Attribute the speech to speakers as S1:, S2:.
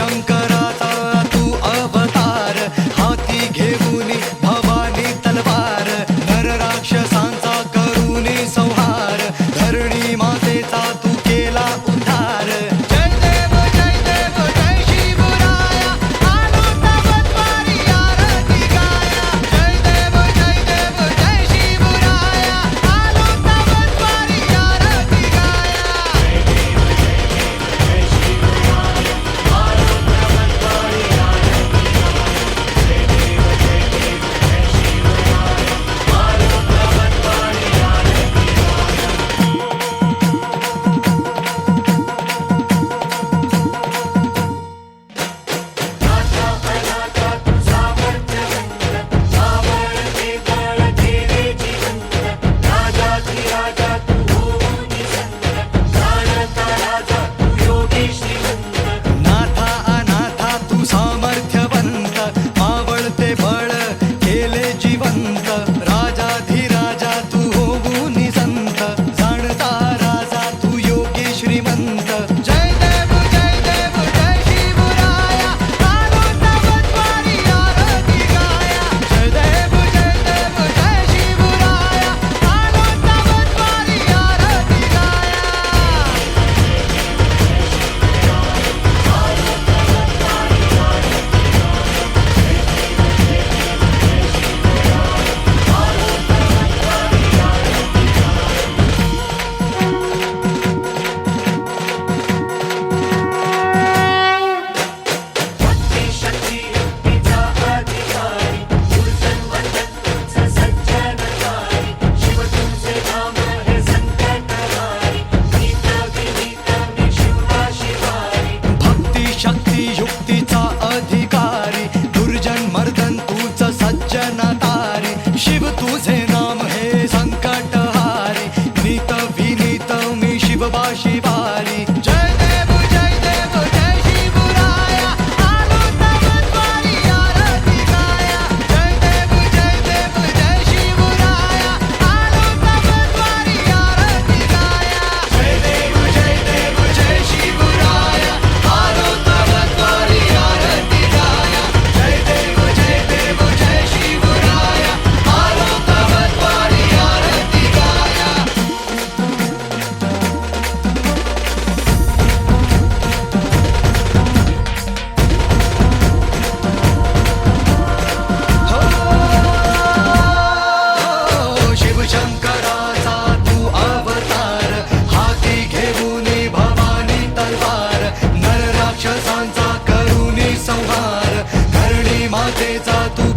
S1: शिवशंकराचा तू अवतार, हाती घेऊन भवानी तलवार, नर राक्षसांचा करूनी संहार, धरणी मातेचा तू केला उद्धार. जय देव जय देव जय शिवराया, आलो तवद्वारी आरती गाया. जय देव जय देव जय शिवराया, आलो तवद्वारी आरती गाया. नाथा अनाथा तू सामर्थ्यवंत, मावळते बळ केले जिवंत, राजाधिराजा तू होऊनी संत, जाणता राजा तू योगी श्रीमंत. जय देव जय देव जय शिवराया, आलो तवद्वारी आरती गाया. जय देव जय देव जय शिवराया, आलो तवद्वारी आरती गाया. भक्ती शक्ती युक्तीचा अधिकारी, दुर्जन मर्दन तूच सज्जनतारी, शिव तुझे नाम हे संकटहारी, नीत विनीत मी शिवबा शिवारी. जय देव जय देव जय शिवराया, आलो तवद्वारी आरती गाया. जय देव जय देव जय शिवराया, आलो तवद्वारी आरती गाया. जय देव जय देव जय शिवराया, आलो तवद्वारी आरती गाया. जय देव जय देव जय शिवराया, आलो तवद्वारी आरती गाया. हो शिवशंकराचा तू अवतार, हाती घेऊन भवानी तलवार, नर राक्षसांचा करूनी संहार, धरणी मातेचा तू